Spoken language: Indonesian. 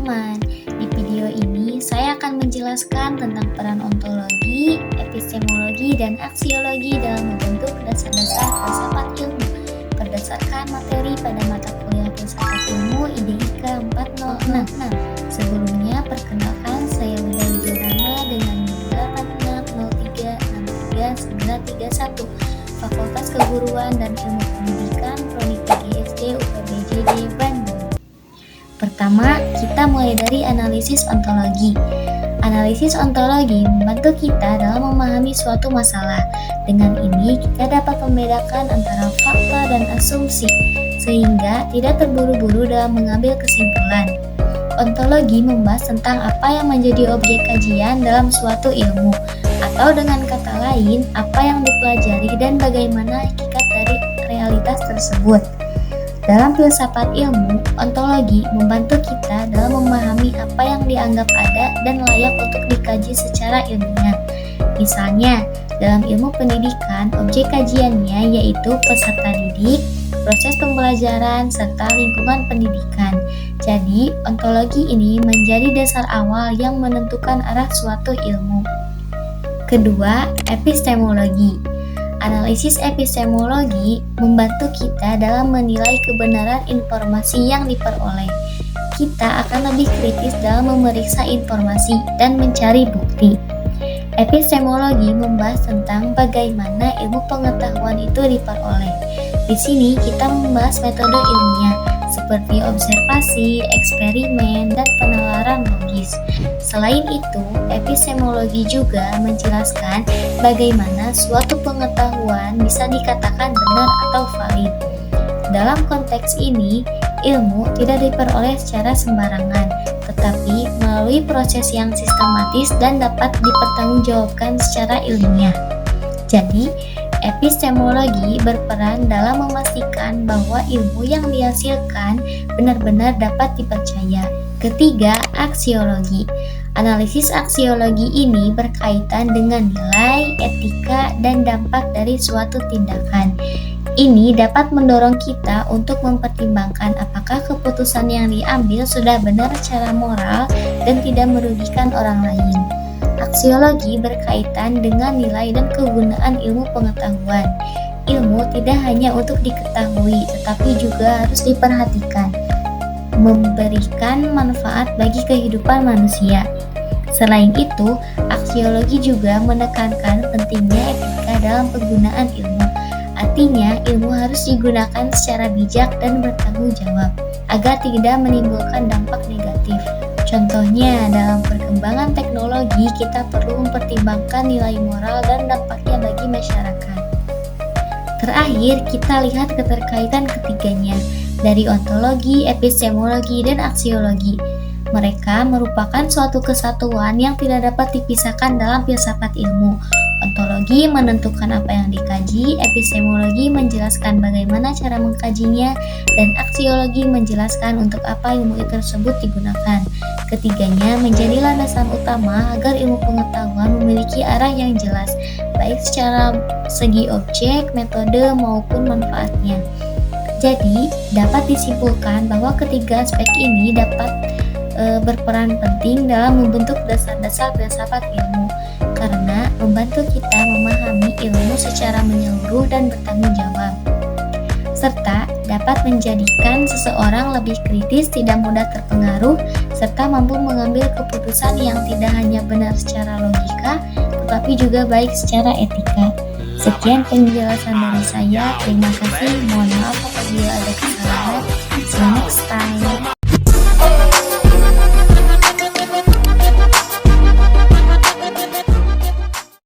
teman-teman. Di video ini saya akan menjelaskan tentang peran ontologi, epistemologi, dan aksiologi dalam membentuk dasar-dasar filsafat ilmu berdasarkan materi pada mata kuliah filsafat ilmu IDIK 406. Sebelumnya perkenalkan, saya Wida Wijarama dengan nomor 86036391, Fakultas Keguruan dan Ilmu Pendidikan Prodi PGSD UPBJJ Bandung. Pertama, kita mulai dari analisis ontologi. Analisis ontologi membantu kita dalam memahami suatu masalah. Dengan ini, kita dapat membedakan antara fakta dan asumsi, sehingga tidak terburu-buru dalam mengambil kesimpulan. Ontologi membahas tentang apa yang menjadi objek kajian dalam suatu ilmu, atau dengan kata lain, apa yang dipelajari dan bagaimana hakikat dari realitas tersebut. Dalam filsafat ilmu, ontologi membantu kita dalam memahami apa yang dianggap ada dan layak untuk dikaji secara ilmiah. Misalnya, dalam ilmu pendidikan, objek kajiannya yaitu peserta didik, proses pembelajaran, serta lingkungan pendidikan. Jadi, ontologi ini menjadi dasar awal yang menentukan arah suatu ilmu. Kedua, epistemologi. Analisis epistemologi membantu kita dalam menilai kebenaran informasi yang diperoleh. Kita akan lebih kritis dalam memeriksa informasi dan mencari bukti. Epistemologi membahas tentang bagaimana ilmu pengetahuan itu diperoleh. Di sini kita membahas metode ilmiah seperti observasi, eksperimen, dan penalaran logis. Selain itu, epistemologi juga menjelaskan bagaimana suatu pengetahuan bisa dikatakan benar atau valid. Dalam konteks ini, ilmu tidak diperoleh secara sembarangan, tetapi melalui proses yang sistematis dan dapat dipertanggungjawabkan secara ilmiah. Jadi, epistemologi berperan dalam memastikan bahwa ilmu yang dihasilkan benar-benar dapat dipercaya. Ketiga, aksiologi. Analisis aksiologi ini berkaitan dengan nilai, etika, dan dampak dari suatu tindakan. Ini dapat mendorong kita untuk mempertimbangkan apakah keputusan yang diambil sudah benar secara moral dan tidak merugikan orang lain. Aksiologi berkaitan dengan nilai dan kegunaan ilmu pengetahuan. Ilmu tidak hanya untuk diketahui, tetapi juga harus diperhatikan, memberikan manfaat bagi kehidupan manusia. Selain itu, aksiologi juga menekankan pentingnya etika dalam penggunaan ilmu. Artinya, ilmu harus digunakan secara bijak dan bertanggung jawab, agar tidak menimbulkan dampak negatif. Contohnya, dalam perkembangan teknologi, kita perlu mempertimbangkan nilai moral dan dampaknya bagi masyarakat. Terakhir, kita lihat keterkaitan ketiganya dari ontologi, epistemologi, dan aksiologi. Mereka merupakan suatu kesatuan yang tidak dapat dipisahkan dalam filsafat ilmu. Ontologi menentukan apa yang dikaji, epistemologi menjelaskan bagaimana cara mengkajinya, dan aksiologi menjelaskan untuk apa ilmu tersebut digunakan. Ketiganya menjadi landasan utama agar ilmu pengetahuan memiliki arah yang jelas, baik secara segi objek, metode, maupun manfaatnya. Jadi, dapat disimpulkan bahwa ketiga aspek ini dapat berperan penting dalam membentuk dasar-dasar filsafat ilmu, karena membantu kita memahami ilmu secara menyeluruh dan bertanggung jawab, serta dapat menjadikan seseorang lebih kritis, tidak mudah terpengaruh, serta mampu mengambil keputusan yang tidak hanya benar secara logika, tetapi juga baik secara etika. Sekian penjelasan dari saya, terima kasih, mohon maaf